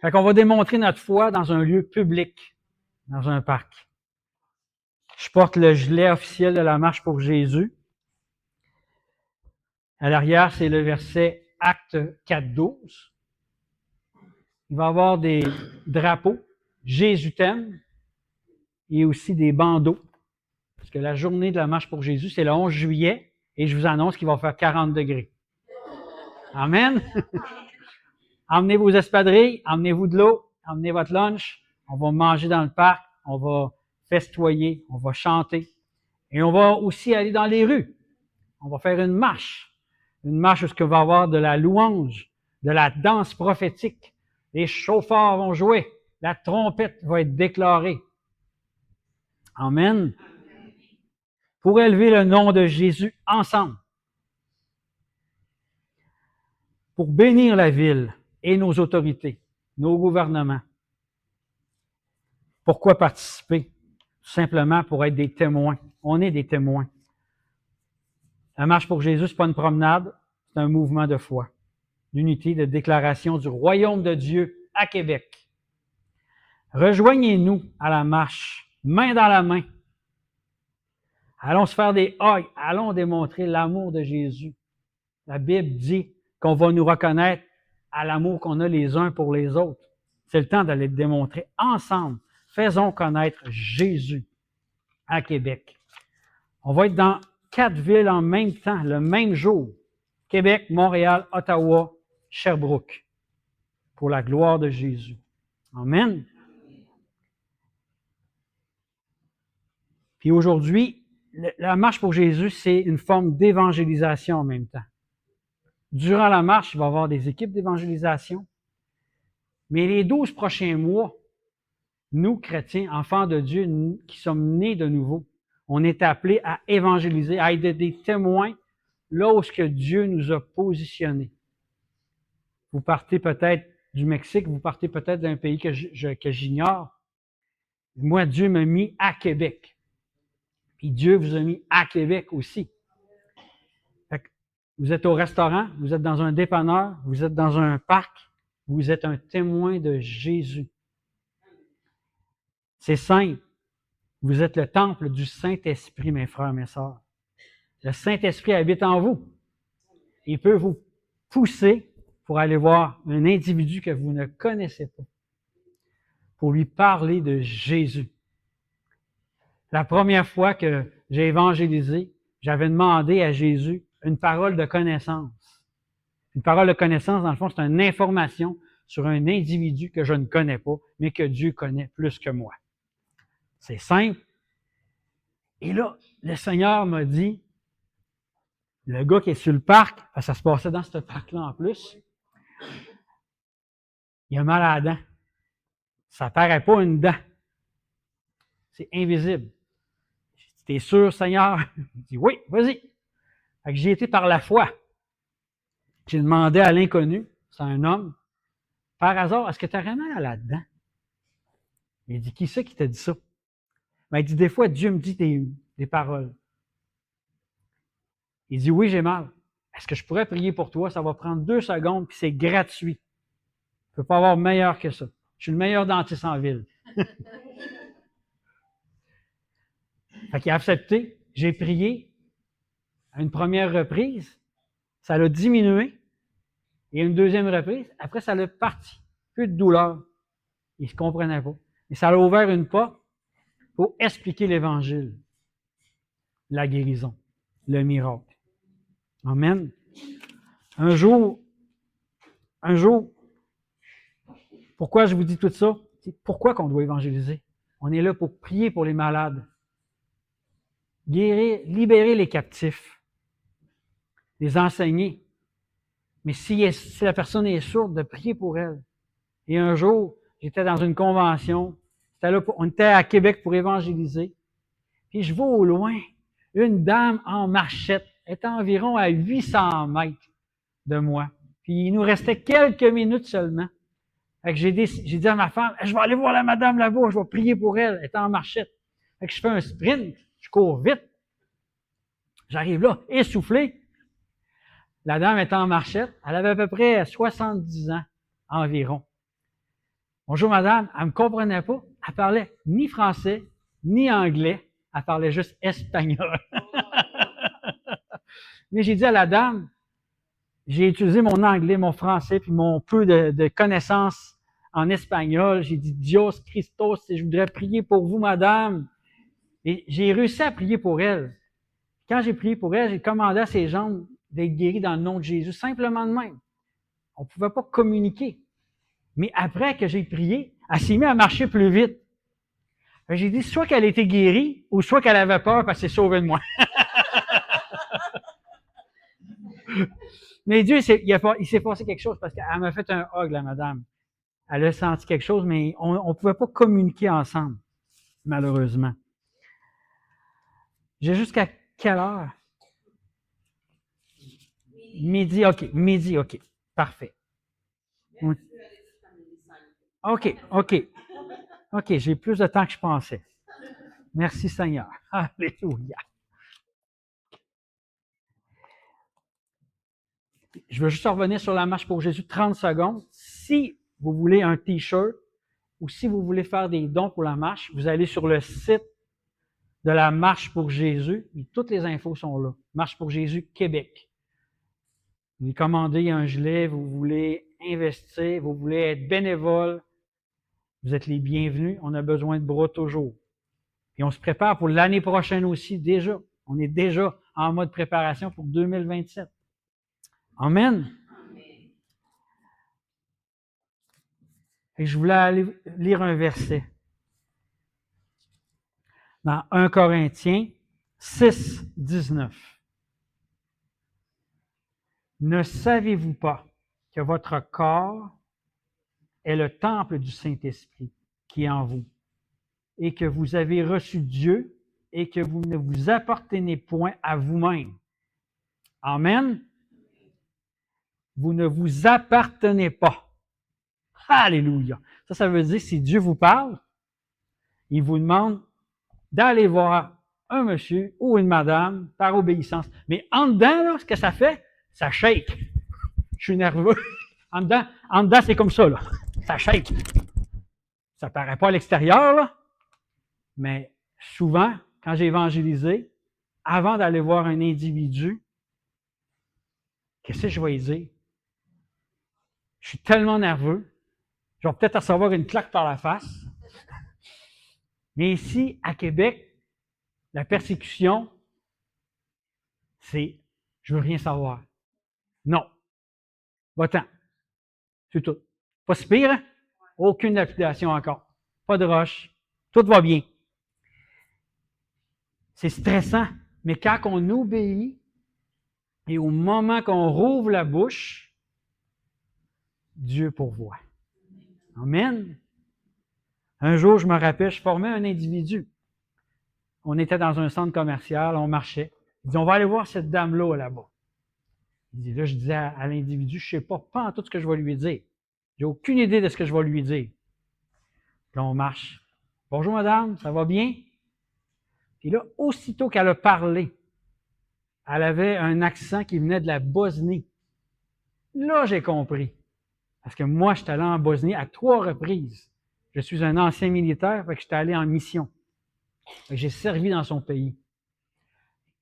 Fait qu'on va démontrer notre foi dans un lieu public, dans un parc. Je porte le gilet officiel de la marche pour Jésus. À l'arrière, c'est le verset Acte 4.12. Il va y avoir des drapeaux, Jésus t'aime, et aussi des bandeaux. Parce que la journée de la marche pour Jésus, c'est le 11 juillet, et je vous annonce qu'il va faire 40 degrés. Amen. Emmenez vos espadrilles, emmenez-vous de l'eau, emmenez votre lunch. On va manger dans le parc, on va festoyer, on va chanter. Et on va aussi aller dans les rues. On va faire une marche. Une marche où il va y avoir de la louange, de la danse prophétique. Les chauffards vont jouer. La trompette va être déclarée. Amen. Pour élever le nom de Jésus ensemble. Pour bénir la ville et nos autorités, nos gouvernements. Pourquoi participer? Tout simplement pour être des témoins. On est des témoins. La marche pour Jésus, ce n'est pas une promenade, c'est un mouvement de foi, d'unité, de déclaration du royaume de Dieu à Québec. Rejoignez-nous à la marche, main dans la main. Allons se faire des hugs, allons démontrer l'amour de Jésus. La Bible dit qu'on va nous reconnaître à l'amour qu'on a les uns pour les autres. C'est le temps d'aller le démontrer ensemble. Faisons connaître Jésus à Québec. On va être dans 4 villes en même temps, le même jour. Québec, Montréal, Ottawa, Sherbrooke. Pour la gloire de Jésus. Amen. Puis aujourd'hui, la marche pour Jésus, c'est une forme d'évangélisation en même temps. Durant la marche, il va y avoir des équipes d'évangélisation. Mais les 12 prochains mois, nous, chrétiens, enfants de Dieu, qui sommes nés de nouveau, on est appelés à évangéliser, à être des témoins là où Dieu nous a positionnés. Vous partez peut-être du Mexique, vous partez peut-être d'un pays que j'ignore. Moi, Dieu m'a mis à Québec. Puis Dieu vous a mis à Québec aussi. Fait que vous êtes au restaurant, vous êtes dans un dépanneur, vous êtes dans un parc, vous êtes un témoin de Jésus. C'est simple. Vous êtes le temple du Saint-Esprit, mes frères, mes sœurs. Le Saint-Esprit habite en vous. Il peut vous pousser pour aller voir un individu que vous ne connaissez pas, pour lui parler de Jésus. La première fois que j'ai évangélisé, j'avais demandé à Jésus une parole de connaissance. Une parole de connaissance, dans le fond, c'est une information sur un individu que je ne connais pas, mais que Dieu connaît plus que moi. C'est simple. Et là, le Seigneur m'a dit, le gars qui est sur le parc, ça se passait dans ce parc-là en plus, il a mal à la dent. Ça ne paraît pas une dent. C'est invisible. J'ai dit, t'es sûr, Seigneur? Il dit, oui, vas-y. Fait que j'ai été par la foi. J'ai demandé à l'inconnu, c'est un homme, par hasard, est-ce que tu aurais mal à la dent? Il dit, qui c'est qui t'a dit ça? Ben, il dit, des fois, Dieu me dit des paroles. Il dit, oui, j'ai mal. Est-ce que je pourrais prier pour toi? Ça va prendre 2 secondes, puis c'est gratuit. Je ne peux pas avoir meilleur que ça. Je suis le meilleur dentiste en ville. Fait qu'il a accepté. J'ai prié à une première reprise. Ça l'a diminué. Et une deuxième reprise. Après, ça l'a parti. Plus de douleur. Il ne se comprenait pas. Et ça a ouvert une porte pour expliquer l'Évangile. La guérison. Le miracle. Amen. Un jour, pourquoi je vous dis tout ça? C'est pourquoi qu'on doit évangéliser? On est là pour prier pour les malades. Guérir, libérer les captifs. Les enseigner. Mais si la personne est sourde, de prier pour elle. Et un jour, j'étais dans une convention. On était à Québec pour évangéliser. Puis je vois au loin une dame en marchette. Elle était environ à 800 mètres de moi. Puis il nous restait quelques minutes seulement. Fait que j'ai dit à ma femme, je vais aller voir la madame là-bas, je vais prier pour elle. Elle était en marchette. Fait que je fais un sprint, je cours vite. J'arrive là, essoufflé. La dame était en marchette. Elle avait à peu près 70 ans environ. Bonjour madame, elle me comprenait pas. Elle parlait ni français, ni anglais. Elle parlait juste espagnol. Mais j'ai dit à la dame, j'ai utilisé mon anglais, mon français, puis mon peu de connaissances en espagnol. J'ai dit, Dios Christos, je voudrais prier pour vous, madame. Et j'ai réussi à prier pour elle. Quand j'ai prié pour elle, j'ai commandé à ses jambes d'être guéries dans le nom de Jésus, simplement de même. On ne pouvait pas communiquer. Mais après que j'ai prié, elle s'est mise à marcher plus vite. J'ai dit, soit qu'elle était guérie, ou soit qu'elle avait peur parce qu'elle s'est sauvée de moi. Mais Dieu, il s'est passé quelque chose parce qu'elle m'a fait un hug, la madame. Elle a senti quelque chose, mais on ne pouvait pas communiquer ensemble, malheureusement. J'ai jusqu'à quelle heure? Midi, OK. Parfait. OK, j'ai plus de temps que je pensais. Merci Seigneur. Alléluia. Je veux juste revenir sur la marche pour Jésus 30 secondes. Si vous voulez un T-shirt ou si vous voulez faire des dons pour la marche, vous allez sur le site de la Marche pour Jésus. Et toutes les infos sont là. Marche pour Jésus Québec. Vous voulez commander un gilet, vous voulez investir, vous voulez être bénévole, vous êtes les bienvenus. On a besoin de bras toujours. Et on se prépare pour l'année prochaine aussi déjà. On est déjà en mode préparation pour 2027. Amen. Et je voulais aller lire un verset. Dans 1 Corinthiens 6, 19. Ne savez-vous pas que votre corps est le temple du Saint-Esprit qui est en vous et que vous avez reçu Dieu et que vous ne vous appartenez point à vous-même? Amen. Vous ne vous appartenez pas. Alléluia. Ça veut dire, si Dieu vous parle, il vous demande d'aller voir un monsieur ou une madame par obéissance. Mais en dedans, là, ce que ça fait, ça shake. Je suis nerveux. En dedans, c'est comme ça, là. Ça shake. Ça paraît pas à l'extérieur, là. Mais souvent, quand j'ai évangélisé, avant d'aller voir un individu, qu'est-ce que je vais lui dire? Je suis tellement nerveux. Je vais peut-être recevoir une claque par la face. Mais ici, à Québec, la persécution, c'est je veux rien savoir. Non. Va-t'en. C'est tout. Pas si pire, hein? Aucune lapidation encore. Pas de roche. Tout va bien. C'est stressant. Mais quand on obéit, et au moment qu'on rouvre la bouche, Dieu pourvoit. Amen. Un jour, je me rappelle, je formais un individu. On était dans un centre commercial, on marchait. Il dit, on va aller voir cette dame-là là-bas. Il dit, là, je disais à l'individu, je ne sais pas en tout ce que je vais lui dire. J'ai aucune idée de ce que je vais lui dire. Là, on marche. Bonjour, madame, ça va bien? Puis là, aussitôt qu'elle a parlé, elle avait un accent qui venait de la Bosnie. Là, j'ai compris. Parce que moi, je suis allé en Bosnie à 3 reprises. Je suis un ancien militaire, fait que j'étais allé en mission. J'ai servi dans son pays.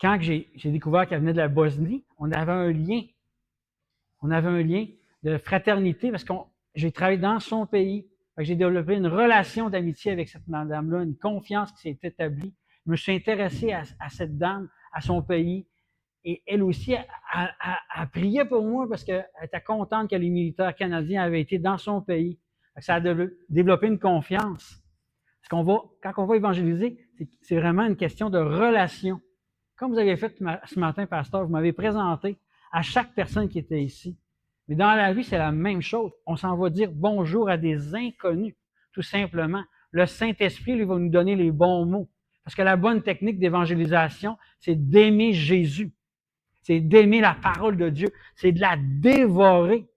Quand j'ai découvert qu'elle venait de la Bosnie, on avait un lien. On avait un lien de fraternité parce que j'ai travaillé dans son pays. J'ai développé une relation d'amitié avec cette madame-là, une confiance qui s'est établie. Je me suis intéressé à cette dame, à son pays. Et elle aussi a prié pour moi parce qu'elle était contente que les militaires canadiens avaient été dans son pays. Ça a développé une confiance. Parce quand on va évangéliser, c'est vraiment une question de relation. Comme vous avez fait ce matin, pasteur, vous m'avez présenté à chaque personne qui était ici. Mais dans la vie, c'est la même chose. On s'en va dire bonjour à des inconnus, tout simplement. Le Saint-Esprit, lui, va nous donner les bons mots. Parce que la bonne technique d'évangélisation, c'est d'aimer Jésus. C'est d'aimer la parole de Dieu. C'est de la dévorer.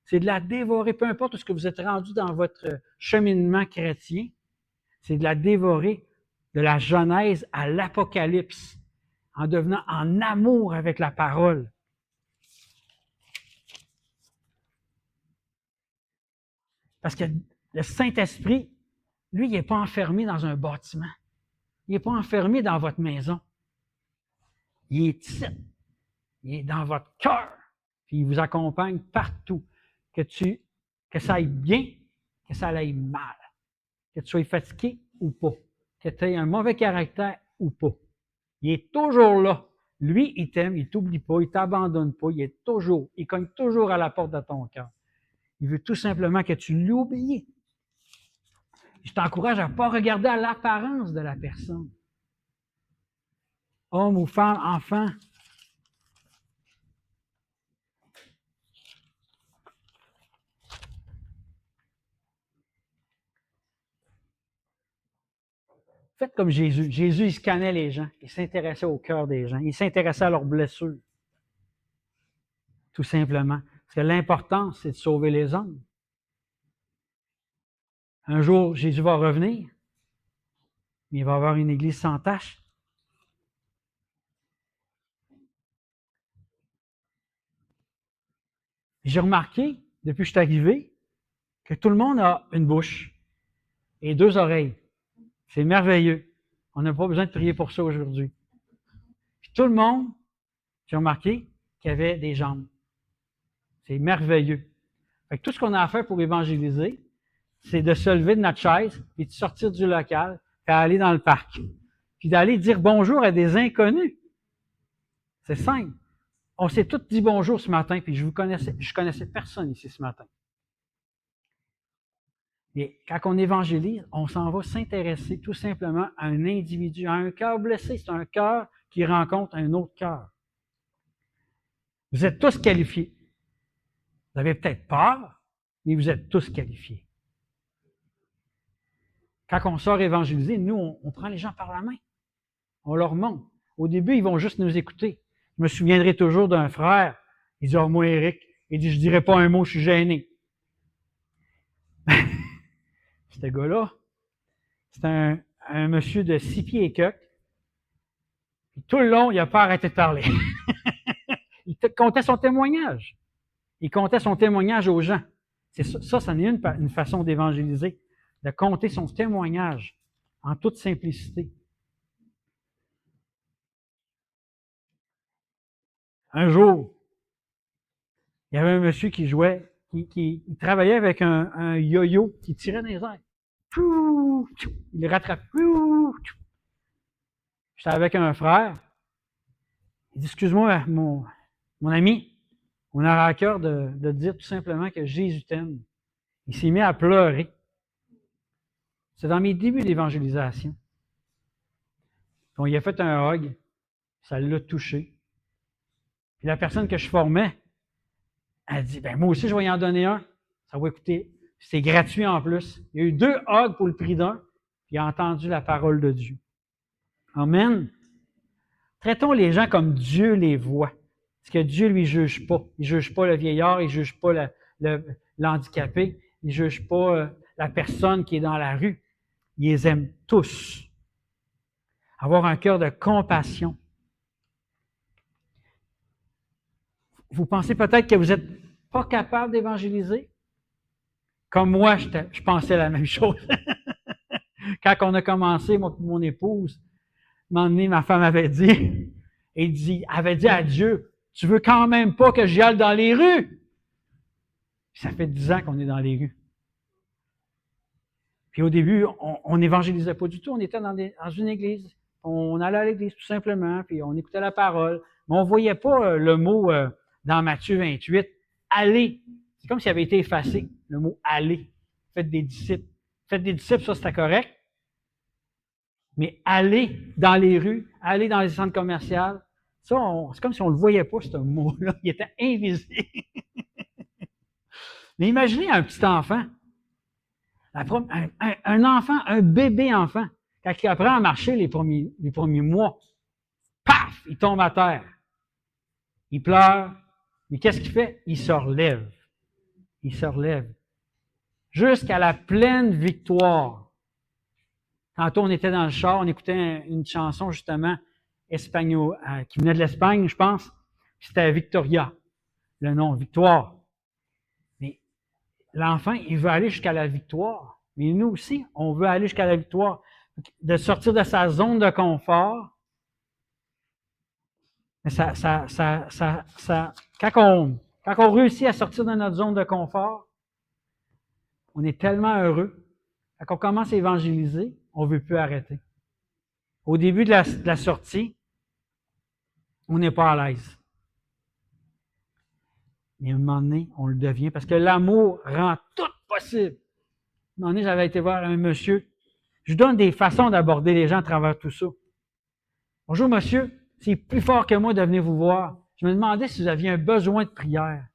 C'est de la dévorer. Peu importe où ce que vous êtes rendu dans votre cheminement chrétien, c'est de la dévorer de la Genèse à l'Apocalypse, en devenant en amour avec la parole. Parce que Le Saint-Esprit, lui, il n'est pas enfermé dans un bâtiment. Il n'est pas enfermé dans votre maison. Il est ici. Il est dans votre cœur. Puis il vous accompagne partout. Que ça aille bien, que ça aille mal. Que tu sois fatigué ou pas. Que tu aies un mauvais caractère ou pas. Il est toujours là. Lui, il t'aime, il ne t'oublie pas, il ne t'abandonne pas, il cogne toujours à la porte de ton cœur. Il veut tout simplement que tu l'oublies. Je t'encourage à ne pas regarder à l'apparence de la personne. Homme ou femme, enfant. Faites comme Jésus. Jésus, il scannait les gens. Il s'intéressait au cœur des gens. Il s'intéressait à leurs blessures. Tout simplement. Parce que l'important, c'est de sauver les hommes. Un jour, Jésus va revenir. Mais il va avoir une église sans tache. J'ai remarqué, depuis que je suis arrivé, que tout le monde a une bouche et deux oreilles. C'est merveilleux. On n'a pas besoin de prier pour ça aujourd'hui. Puis tout le monde, j'ai remarqué, qu'il y avait des jambes. C'est merveilleux. Fait que tout ce qu'on a à faire pour évangéliser, c'est de se lever de notre chaise, puis de sortir du local, puis aller dans le parc. Puis d'aller dire bonjour à des inconnus. C'est simple. On s'est tous dit bonjour ce matin, puis je connaissais personne ici ce matin. Et quand on évangélise, on s'en va s'intéresser tout simplement à un individu, à un cœur blessé. C'est un cœur qui rencontre un autre cœur. Vous êtes tous qualifiés. Vous avez peut-être peur, mais vous êtes tous qualifiés. Quand on sort évangéliser, nous, on prend les gens par la main. On leur montre. Au début, ils vont juste nous écouter. Je me souviendrai toujours d'un frère. Il dit, « Oh, moi, Éric, il dit, je dirais pas un mot, je suis gêné. » Ce gars-là, c'est un monsieur de 6 pieds et quelques. Puis tout le long, il n'a pas arrêté de parler. Il comptait son témoignage. Il comptait son témoignage aux gens. Ça en est une façon d'évangéliser, de compter son témoignage en toute simplicité. Un jour, il y avait un monsieur qui jouait, qui travaillait avec un yo-yo qui tirait dans les airs. Il le rattrape. J'étais avec un frère. Il dit, excuse-moi, mon ami, on a à cœur de dire tout simplement que Jésus t'aime. Il s'est mis à pleurer. C'est dans mes débuts d'évangélisation. On y a fait un hug. Ça l'a touché. Puis la personne que je formais, elle dit, ben moi aussi, je vais y en donner un. Ça va écouter. C'est gratuit en plus. Il y a eu 2 hugs pour le prix d'un, puis il a entendu la parole de Dieu. Amen. Traitons les gens comme Dieu les voit. Parce que Dieu, lui, juge pas. Il juge pas le vieillard, il juge pas l'handicapé, il juge pas la personne qui est dans la rue. Il les aime tous. Avoir un cœur de compassion. Vous pensez peut-être que vous n'êtes pas capable d'évangéliser? Comme moi, je pensais la même chose. Quand on a commencé, moi et mon épouse, un moment donné, ma femme avait dit à Dieu, tu veux quand même pas que j'y aille dans les rues? Ça fait 10 ans qu'on est dans les rues. Puis au début, on n'évangélisait pas du tout. On était dans une église. On allait à l'église tout simplement, puis on écoutait la parole. Mais on ne voyait pas le mot dans Matthieu 28, « Allez ». C'est comme s'il avait été effacé, le mot « aller ». Faites des disciples. Faites des disciples, ça c'était correct. Mais aller dans les rues, aller dans les centres commerciaux, ça, c'est comme si on ne le voyait pas, ce mot-là. Il était invisible. Mais imaginez un petit enfant. Un enfant, un bébé enfant, quand il apprend à marcher les premiers mois, paf, il tombe à terre. Il pleure. Mais qu'est-ce qu'il fait? Il se relève. Il se relève. Jusqu'à la pleine victoire. Tantôt, on était dans le char, on écoutait une chanson, justement, espagnole, qui venait de l'Espagne, je pense. C'était Victoria. Le nom, Victoire. Mais l'enfant, il veut aller jusqu'à la victoire. Mais nous aussi, on veut aller jusqu'à la victoire. De sortir de sa zone de confort. Quand on réussit à sortir de notre zone de confort, on est tellement heureux. Quand on commence à évangéliser, on ne veut plus arrêter. Au début de la sortie, on n'est pas à l'aise. Mais à un moment donné, on le devient parce que l'amour rend tout possible. À un moment donné, j'avais été voir un monsieur. Je donne des façons d'aborder les gens à travers tout ça. Bonjour, monsieur. C'est plus fort que moi de venir vous voir. Je me demandais si vous aviez un besoin de prière.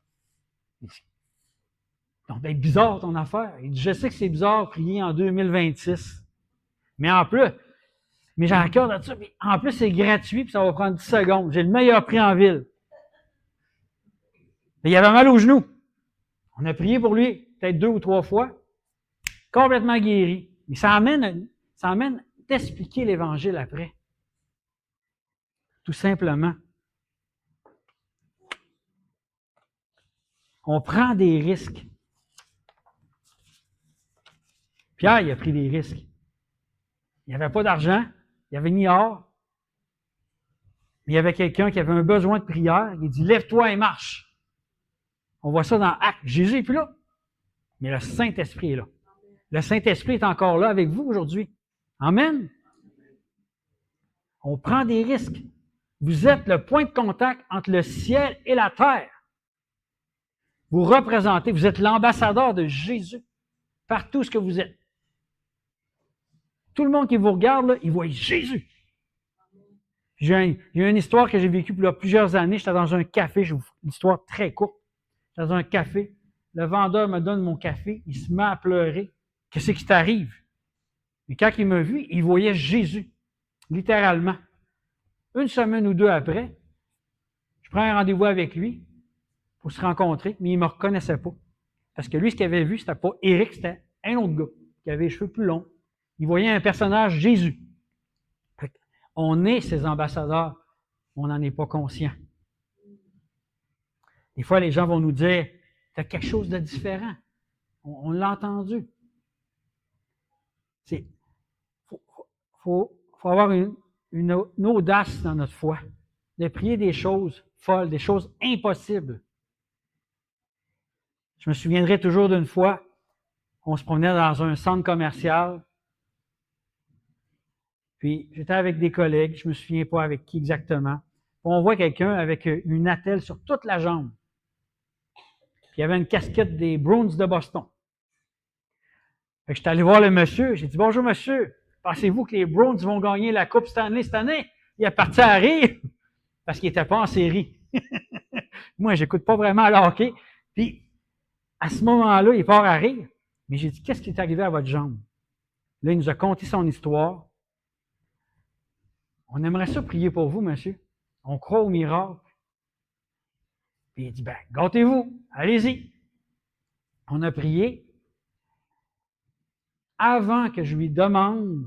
Donc, ben, bizarre ton affaire. Il dit, je sais que c'est bizarre de prier en 2026. Mais en plus, mais j'ai encore de ça. Mais en plus, c'est gratuit, puis ça va prendre 10 secondes. J'ai le meilleur prix en ville. Mais il avait mal au genou. On a prié pour lui, peut-être 2 ou 3 fois. Complètement guéri. Mais ça amène d'expliquer l'Évangile après. Tout simplement. On prend des risques. Pierre, il a pris des risques. Il n'y avait pas d'argent, il n'y avait ni or. Mais il y avait quelqu'un qui avait un besoin de prière. Il dit, lève-toi et marche. On voit ça dans Actes. Jésus n'est plus là. Mais le Saint-Esprit est là. Le Saint-Esprit est encore là avec vous aujourd'hui. Amen. On prend des risques. Vous êtes le point de contact entre le ciel et la terre. Vous représentez, vous êtes l'ambassadeur de Jésus partout ce que vous êtes. Tout le monde qui vous regarde, là, il voit Jésus. Il y a une histoire que j'ai vécue il y a plusieurs années. J'étais dans un café, une histoire très courte. J'étais dans un café. Le vendeur me donne mon café. Il se met à pleurer. Qu'est-ce qui t'arrive? Mais quand il m'a vu, il voyait Jésus. Littéralement. Une semaine ou deux après, je prends un rendez-vous avec lui pour se rencontrer, mais il ne me reconnaissait pas. Parce que lui, ce qu'il avait vu, c'était pas Éric, c'était un autre gars qui avait les cheveux plus longs. Il voyait un personnage, Jésus. On est ses ambassadeurs, on n'en est pas conscient. Des fois, les gens vont nous dire, tu as quelque chose de différent. On l'a entendu. Il faut avoir une audace dans notre foi, de prier des choses folles, des choses impossibles. Je me souviendrai toujours d'une fois, on se promenait dans un centre commercial, puis j'étais avec des collègues, je ne me souviens pas avec qui exactement. On voit quelqu'un avec une attelle sur toute la jambe. Puis il y avait une casquette des Bruins de Boston. Fait que j'étais allé voir le monsieur, j'ai dit « Bonjour monsieur, pensez-vous que les Browns vont gagner la Coupe Stanley cette année? » Il est parti à rire parce qu'il n'était pas en série. Moi, j'écoute pas vraiment le hockey. Puis, à ce moment-là, il part à rire. Mais j'ai dit « Qu'est-ce qui est arrivé à votre jambe? » Là, il nous a conté son histoire. On aimerait ça prier pour vous, monsieur. On croit au miracle. Puis il dit, ben, gâtez-vous, allez-y. On a prié. Avant que je lui demande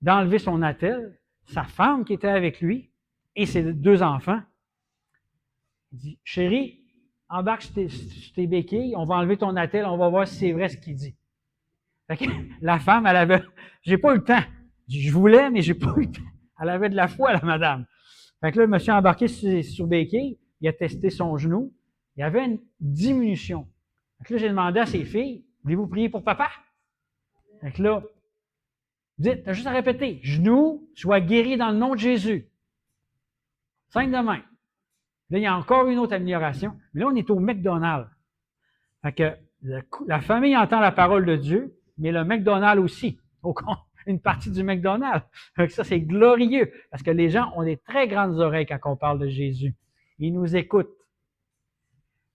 d'enlever son attelle, sa femme qui était avec lui et ses 2 enfants, il dit, chérie, embarque sur tes béquilles, on va enlever ton attelle, on va voir si c'est vrai ce qu'il dit. Fait que la femme, elle avait, j'ai pas eu le temps. Je voulais, mais j'ai pas eu le temps. Elle avait de la foi, la madame. Fait que là, le monsieur a embarqué sur béquille, il a testé son genou, il y avait une diminution. Fait que là, j'ai demandé à ses filles, voulez-vous prier pour papa? Fait que là, dites, t'as juste à répéter, genou, sois guéri dans le nom de Jésus. 5 de même. Là, il y a encore une autre amélioration, mais là, on est au McDonald's. Fait que la famille entend la parole de Dieu, mais le McDonald's aussi. Une partie du McDonald's. Donc ça, c'est glorieux, parce que les gens ont des très grandes oreilles quand on parle de Jésus. Ils nous écoutent.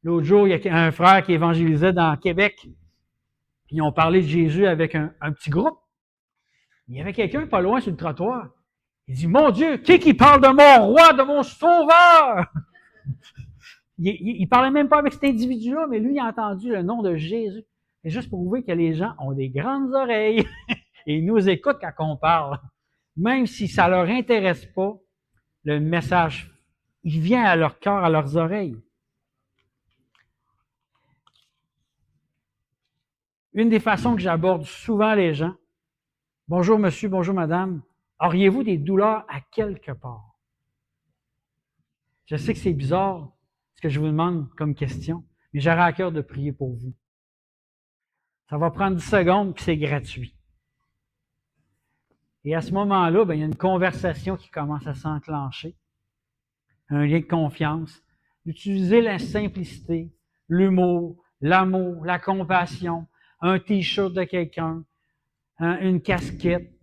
L'autre jour, il y a un frère qui évangélisait dans Québec, puis ils ont parlé de Jésus avec un petit groupe. Il y avait quelqu'un pas loin sur le trottoir. Il dit, mon Dieu, qui parle de mon roi, de mon sauveur? Il parlait même pas avec cet individu-là, mais lui, il a entendu le nom de Jésus. C'est juste pour prouver que les gens ont des grandes oreilles. Et ils nous écoutent quand on parle. Même si ça ne leur intéresse pas, le message, il vient à leur cœur, à leurs oreilles. Une des façons que j'aborde souvent les gens, bonjour monsieur, bonjour madame, auriez-vous des douleurs à quelque part? Je sais que c'est bizarre ce que je vous demande comme question, mais j'aurai à cœur de prier pour vous. Ça va prendre 10 secondes, puis c'est gratuit. Et à ce moment-là, il y a une conversation qui commence à s'enclencher, un lien de confiance, d'utiliser la simplicité, l'humour, l'amour, la compassion, un t-shirt de quelqu'un, une casquette.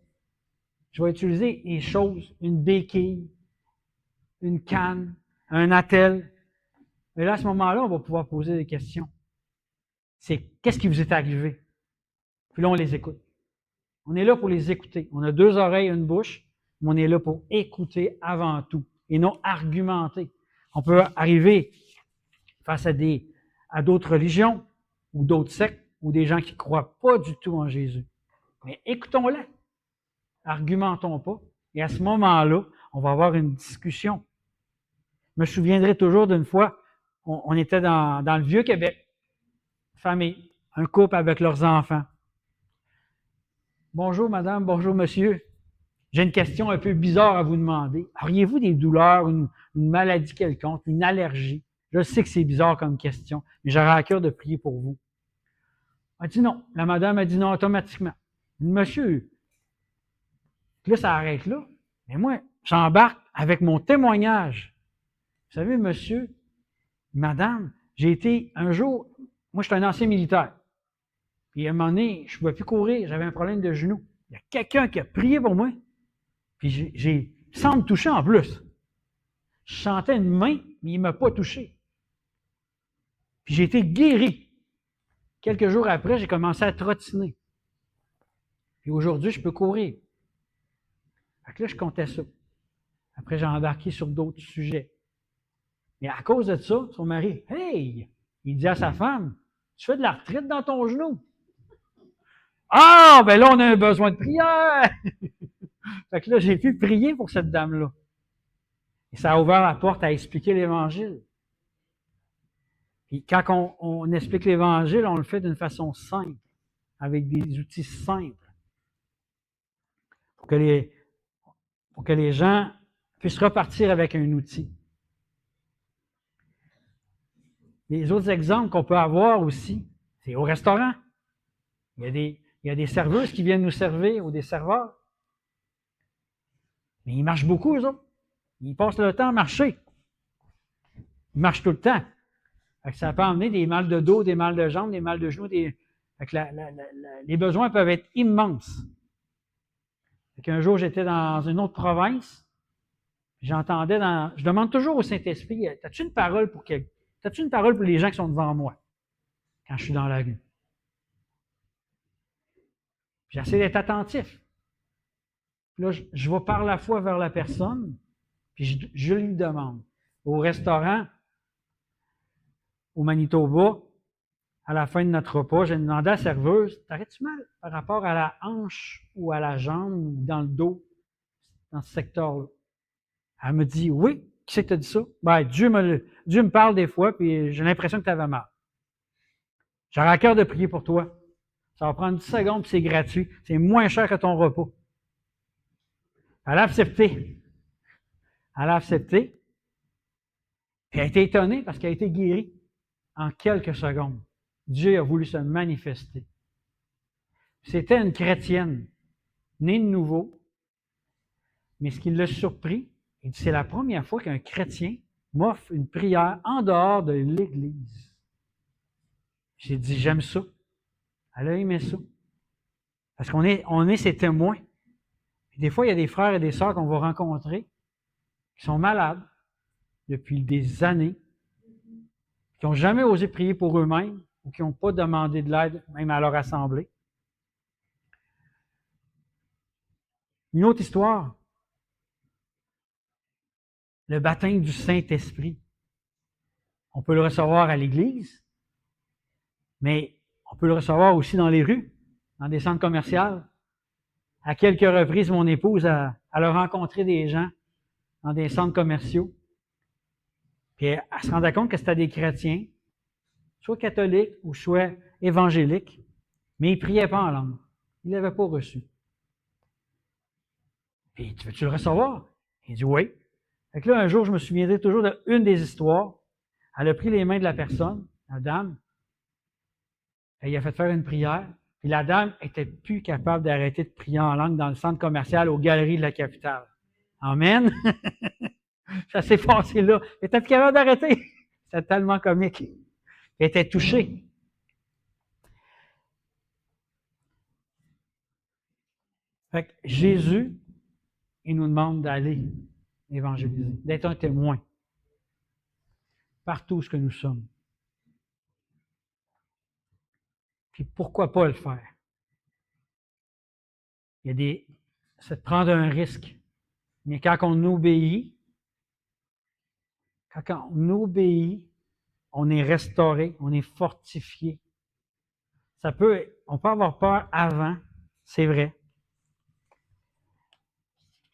Je vais utiliser des choses, une béquille, une canne, un attel. Mais là, à ce moment-là, on va pouvoir poser des questions. C'est qu'est-ce qui vous est arrivé? Puis là, on les écoute. On est là pour les écouter. On a 2 oreilles, une bouche, mais on est là pour écouter avant tout et non argumenter. On peut arriver face à d'autres religions ou d'autres sectes ou des gens qui ne croient pas du tout en Jésus. Mais écoutons-les. Argumentons pas. Et à ce moment-là, on va avoir une discussion. Je me souviendrai toujours d'une fois, on était dans le Vieux-Québec, famille, un couple avec leurs enfants. Bonjour madame, bonjour monsieur. J'ai une question un peu bizarre à vous demander. Auriez-vous des douleurs, une maladie quelconque, une allergie? Je sais que c'est bizarre comme question, mais j'aurais à cœur de prier pour vous. Elle a dit non. La madame a dit non automatiquement. Monsieur, là, ça arrête là. Mais moi, j'embarque avec mon témoignage. Vous savez, monsieur, madame, j'ai été un jour, moi, je suis un ancien militaire. Puis à un moment donné, je ne pouvais plus courir, j'avais un problème de genou. Il y a quelqu'un qui a prié pour moi, puis sans me toucher en plus. Je sentais une main, mais il ne m'a pas touché. Puis j'ai été guéri. Quelques jours après, j'ai commencé à trottiner. Puis aujourd'hui, je peux courir. Fait que là, je comptais ça. Après, j'ai embarqué sur d'autres sujets. Mais à cause de ça, son mari, hey, il dit à sa femme, tu fais de la retraite dans ton genou. Ah, ben là, on a un besoin de prière. Fait que là, j'ai pu prier pour cette dame-là. Et ça a ouvert la porte à expliquer l'Évangile. Puis quand on explique l'Évangile, on le fait d'une façon simple, avec des outils simples, pour que les gens puissent repartir avec un outil. Les autres exemples qu'on peut avoir aussi, c'est au restaurant. Il y a des serveuses qui viennent nous servir ou des serveurs. Mais ils marchent beaucoup, eux autres. Ils passent le temps à marcher. Ils marchent tout le temps. Fait que ça peut emmener des mal de dos, des mal de jambes, des mal de genoux. Fait que les besoins peuvent être immenses. Fait qu'un jour, j'étais dans une autre province. J'entendais je demande toujours au Saint-Esprit, as-tu une parole pour T'as-tu une parole pour les gens qui sont devant moi quand je suis dans la rue? J'essaie d'être attentif. Puis là, je vais par la foi vers la personne, puis je lui demande. Au restaurant, au Manitoba, à la fin de notre repas, j'ai demandé à la serveuse, t'arrêtes-tu mal par rapport à la hanche ou à la jambe ou dans le dos, dans ce secteur-là? Elle me dit, oui, qui c'est qui t'a dit ça? Ben, Dieu me parle des fois, puis j'ai l'impression que tu avais mal. J'aurais à cœur de prier pour toi. Ça va prendre 10 secondes, puis c'est gratuit. C'est moins cher que ton repas. Elle a accepté. Elle a accepté. Puis elle a été étonnée parce qu'elle a été guérie en quelques secondes. Dieu a voulu se manifester. C'était une chrétienne, née de nouveau, mais ce qui l'a surpris, il dit, c'est la première fois qu'un chrétien m'offre une prière en dehors de l'Église. J'ai dit, j'aime ça. Elle a aimé ça. Parce qu'on est ses témoins. Puis des fois, il y a des frères et des sœurs qu'on va rencontrer qui sont malades depuis des années, qui n'ont jamais osé prier pour eux-mêmes ou qui n'ont pas demandé de l'aide, même à leur assemblée. Une autre histoire, le baptême du Saint-Esprit. On peut le recevoir à l'Église, mais on peut le recevoir aussi dans les rues, dans des centres commerciaux. À quelques reprises, mon épouse a rencontré des gens dans des centres commerciaux. Puis elle se rendait compte que c'était des chrétiens, soit catholiques ou soit évangéliques. Mais il ne priait pas en langue. Il ne l'avait pas reçu. Puis, tu veux-tu le recevoir? Il dit oui. Fait que là, un jour, je me souviendrai toujours d'une des histoires. Elle a pris les mains de la personne, la dame, et il a fait faire une prière. Puis la dame était plus capable d'arrêter de prier en langue dans le centre commercial aux galeries de la capitale. Amen. Ça s'est passé là. Elle était plus capable d'arrêter. C'était tellement comique. Elle était touchée. Fait que Jésus, il nous demande d'aller évangéliser, d'être un témoin partout où nous sommes. Puis pourquoi pas le faire? Il y a des. C'est de prendre un risque. Mais quand on obéit, on est restauré, on est fortifié. On peut avoir peur avant, c'est vrai.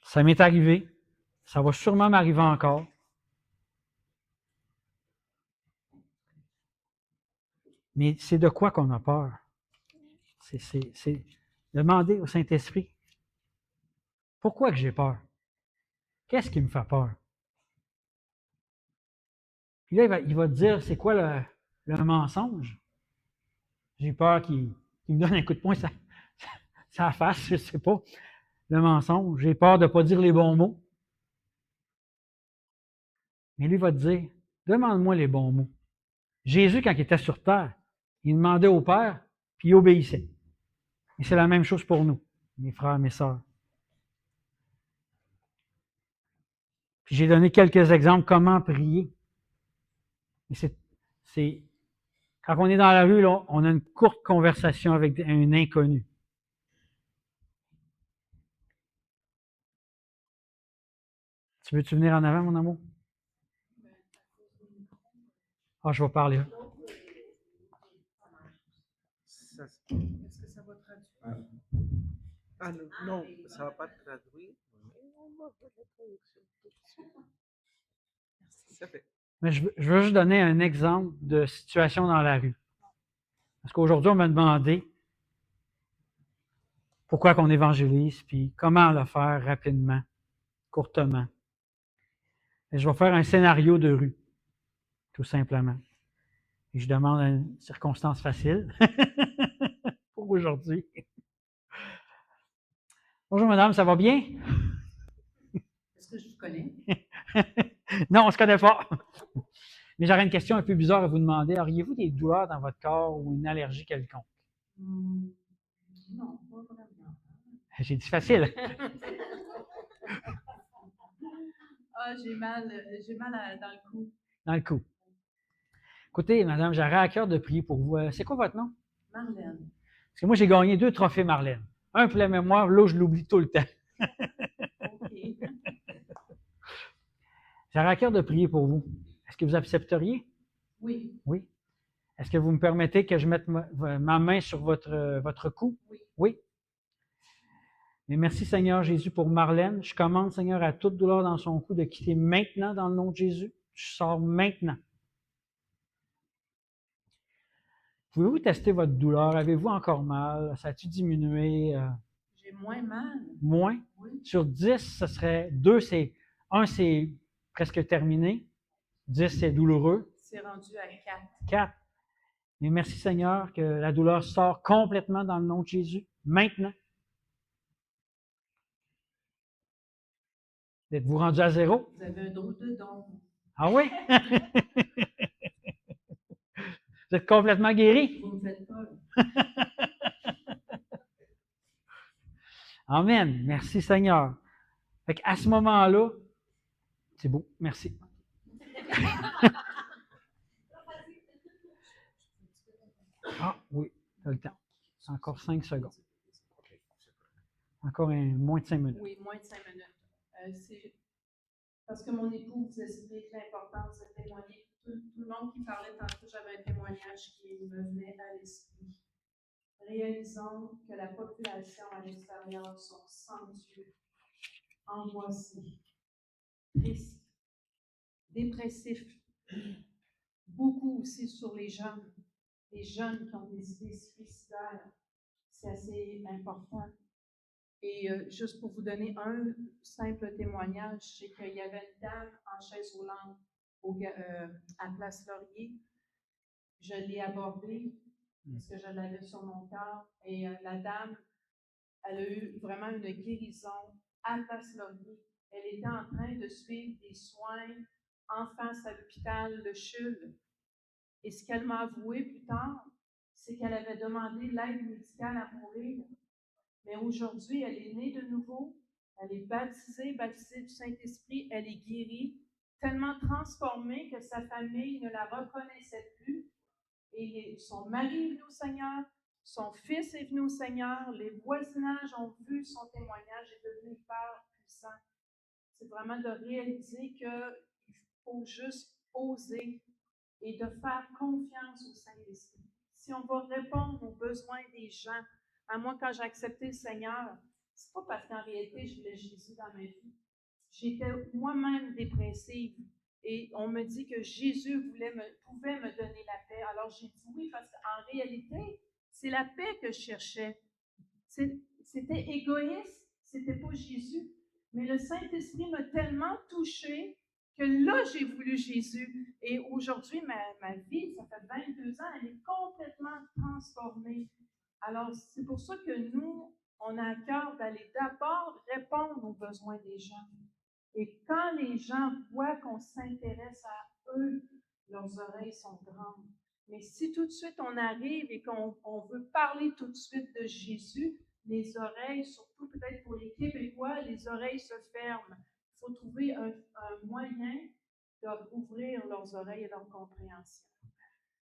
Ça m'est arrivé. Ça va sûrement m'arriver encore. Mais c'est de quoi qu'on a peur? C'est demander au Saint-Esprit, pourquoi que j'ai peur? Qu'est-ce qui me fait peur? Puis là, il va te dire, c'est quoi le mensonge? J'ai peur qu'il me donne un coup de poing sur la face, je ne sais pas. Le mensonge. J'ai peur de ne pas dire les bons mots. Mais lui va te dire, demande-moi les bons mots. Jésus, quand il était sur terre, il demandait au Père, puis il obéissait. Et c'est la même chose pour nous, mes frères, mes sœurs. Puis j'ai donné quelques exemples comment prier. Et c'est quand on est dans la rue, là, on a une courte conversation avec un inconnu. Tu veux-tu venir en avant, mon amour? Ah, je vais parler. Est-ce que ça va traduire? Ah non, non, ça ne va pas traduire, mais on va faire la traduction tout de suite. Merci, ça fait. Mais je veux juste donner un exemple de situation dans la rue. Parce qu'aujourd'hui, on m'a demandé pourquoi qu'on évangélise, puis comment le faire rapidement, courtement. Et je vais faire un scénario de rue, tout simplement. Et je demande une circonstance facile pour aujourd'hui. Bonjour madame, ça va bien? Est-ce que je vous connais? Non, on ne se connaît pas. Mais j'aurais une question un peu bizarre à vous demander. Auriez-vous des douleurs dans votre corps ou une allergie quelconque? Non, pas vraiment. J'ai dit facile. Ah, j'ai mal dans le cou. Dans le cou. Écoutez, madame, j'aurais à cœur de prier pour vous. C'est quoi votre nom? Marlène. Parce que moi, j'ai gagné 2 trophées Marlène. Un pour la mémoire, l'autre, je l'oublie tout le temps. OK. J'aurais à cœur de prier pour vous. Est-ce que vous accepteriez? Oui. Oui. Est-ce que vous me permettez que je mette ma main sur votre cou? Oui. Oui. Mais merci Seigneur Jésus pour Marlène. Je commande Seigneur à toute douleur dans son cou de quitter maintenant dans le nom de Jésus. Je sors maintenant. Pouvez-vous tester votre douleur? Avez-vous encore mal? Ça a-t-il diminué? J'ai moins mal. Moins? Oui. Sur 10, ce serait 2, c'est 1, c'est presque terminé. 10, c'est douloureux. C'est rendu à 4. 4. Mais merci Seigneur que la douleur sort complètement dans le nom de Jésus. Maintenant. Êtes-vous rendu à 0? Vous avez un drôle de don. Ah oui? Vous êtes complètement guéri? Vous me faites peur. Amen. Merci Seigneur. Fait qu'à ce moment-là, c'est beau. Merci. Ah oui, tu as le temps. Encore 5 secondes. Encore moins de 5 minutes. Oui, moins de 5 minutes. C'est parce que mon époux vous explique l'importance de témoigner. Tout le monde qui parlait tantôt, j'avais un témoignage qui me venait à l'esprit. Réalisons que la population à l'extérieur sont sans Dieu, angoissés, tristes, dépressifs. Beaucoup aussi sur les jeunes qui ont des idées suicidaires. c'est assez important. Et juste pour vous donner un simple témoignage, c'est qu'il y avait une dame en chaise roulante à Place Laurier. Je l'ai abordée parce que je l'avais sur mon cœur. Et la dame, elle a eu vraiment une guérison à Place Laurier. Elle était en train de suivre des soins en face à l'hôpital de Chulle. Et ce qu'elle m'a avoué plus tard, c'est qu'elle avait demandé l'aide médicale à mourir. Mais aujourd'hui, elle est née de nouveau, elle est baptisée du Saint-Esprit, elle est guérie, tellement transformée que sa famille ne la reconnaissait plus. Et son mari est venu au Seigneur, son fils est venu au Seigneur, les voisinages ont vu son témoignage est devenu hyper puissant. C'est vraiment de réaliser qu'il faut juste oser et de faire confiance au Saint-Esprit. Si on va répondre aux besoins des gens, à moi, quand j'ai accepté le Seigneur, c'est pas parce qu'en réalité, je voulais Jésus dans ma vie. J'étais moi-même dépressive et on me dit que Jésus pouvait me donner la paix. Alors j'ai dit oui parce qu'en réalité, c'est la paix que je cherchais. C'était égoïste, c'était pas Jésus. Mais le Saint-Esprit m'a tellement touchée que là, j'ai voulu Jésus. Et aujourd'hui, ma vie, ça fait 22 ans, elle est complètement transformée. Alors, c'est pour ça que nous, on a à cœur d'aller d'abord répondre aux besoins des gens. Et quand les gens voient qu'on s'intéresse à eux, leurs oreilles sont grandes. Mais si tout de suite on arrive et qu'on veut parler tout de suite de Jésus, les oreilles, surtout peut-être pour les Québécois, les oreilles se ferment. Il faut trouver un moyen d'ouvrir leurs oreilles et leur compréhension.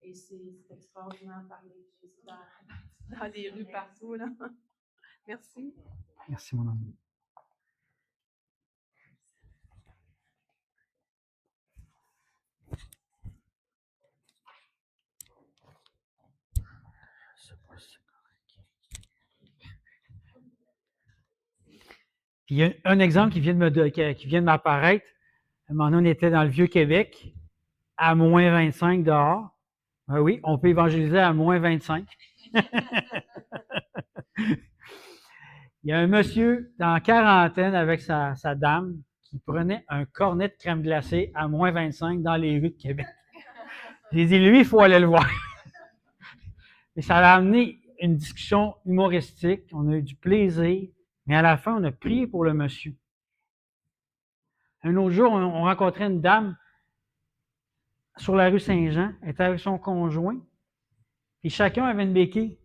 Et c'est extraordinaire de parler de Jésus dans les rues partout, là. Merci. Merci, mon ami. Puis il y a un exemple qui vient de m'apparaître. À un moment donné, on était dans le Vieux-Québec, à moins 25 dehors. Ben oui, on peut évangéliser à moins 25. Il y a un monsieur dans la quarantaine avec sa dame qui prenait un cornet de crème glacée à moins 25 dans les rues de Québec. J'ai dit, lui, il faut aller le voir. Et ça a amené une discussion humoristique. On a eu du plaisir. Mais à la fin, on a prié pour le monsieur. Un autre jour, on rencontrait une dame sur la rue Saint-Jean. Elle était avec son conjoint. Puis chacun avait une béquille.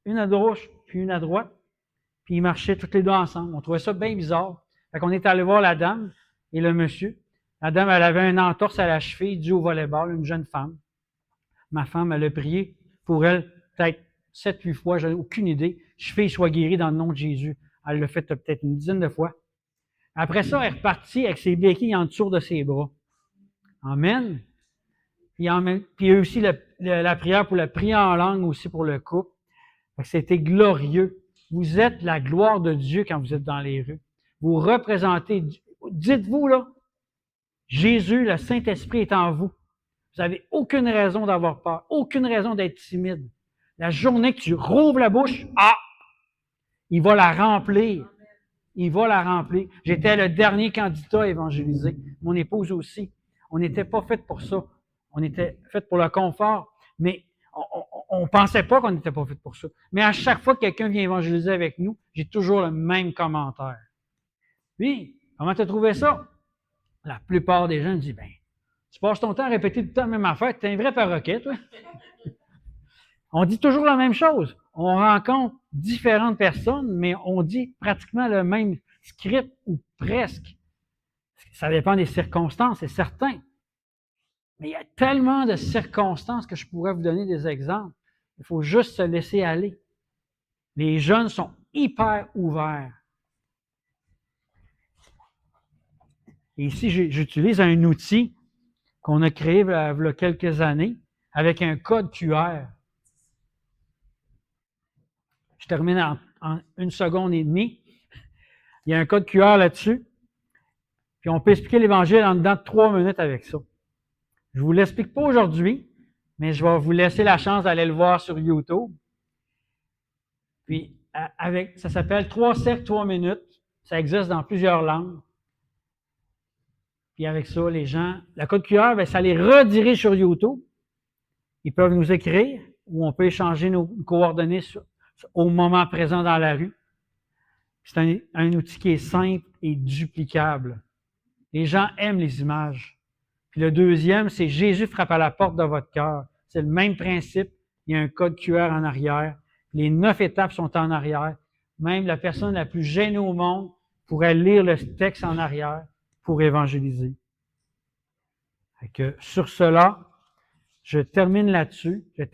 Une à gauche, puis une à droite. Puis ils marchaient toutes les deux ensemble. On trouvait ça bien bizarre. Fait qu'on est allé voir la dame et le monsieur. La dame, elle avait une entorse à la cheville due au volleyball, une jeune femme. Ma femme, elle a prié pour elle peut-être 7-8 fois, j'avais aucune idée. Cheville soit guérie dans le nom de Jésus. Elle l'a fait peut-être une dizaine de fois. Après ça, elle est repartie avec ses béquilles en dessous de ses bras. Amen. Puis il y a aussi la prière pour la prière en langue aussi pour le couple. C'était glorieux. Vous êtes la gloire de Dieu quand vous êtes dans les rues. Vous représentez, dites-vous là, Jésus, le Saint-Esprit est en vous. Vous n'avez aucune raison d'avoir peur, aucune raison d'être timide. La journée que tu rouvres la bouche, il va la remplir. Il va la remplir. J'étais le dernier candidat à évangéliser. Mon épouse aussi. On n'était pas fait pour ça. On était fait pour le confort. Mais on ne pensait pas qu'on n'était pas fait pour ça. Mais à chaque fois que quelqu'un vient évangéliser avec nous, j'ai toujours le même commentaire. Oui, comment tu as trouvé ça? La plupart des gens disent, tu passes ton temps à répéter tout le temps la même affaire, tu es un vrai perroquet, toi. On dit toujours la même chose. On rencontre différentes personnes, mais on dit pratiquement le même script ou presque. Ça dépend des circonstances, c'est certain. Mais il y a tellement de circonstances que je pourrais vous donner des exemples. Il faut juste se laisser aller. Les jeunes sont hyper ouverts. Et ici, j'utilise un outil qu'on a créé il y a quelques années avec un code QR. Je termine en 1 seconde et demie. Il y a un code QR là-dessus. Puis on peut expliquer l'Évangile en dedans de 3 minutes avec ça. Je ne vous l'explique pas aujourd'hui, mais je vais vous laisser la chance d'aller le voir sur YouTube. Puis, ça s'appelle 3 cercles, 3 minutes. Ça existe dans plusieurs langues. Puis avec ça, les gens, le code QR, bien, ça les redirige sur YouTube. Ils peuvent nous écrire ou on peut échanger nos coordonnées au moment présent dans la rue. C'est un outil qui est simple et duplicable. Les gens aiment les images. Puis le deuxième, c'est Jésus frappe à la porte de votre cœur. C'est le même principe. Il y a un code QR en arrière. Les 9 étapes sont en arrière. Même la personne la plus gênée au monde pourrait lire le texte en arrière pour évangéliser. Sur cela, je termine là-dessus.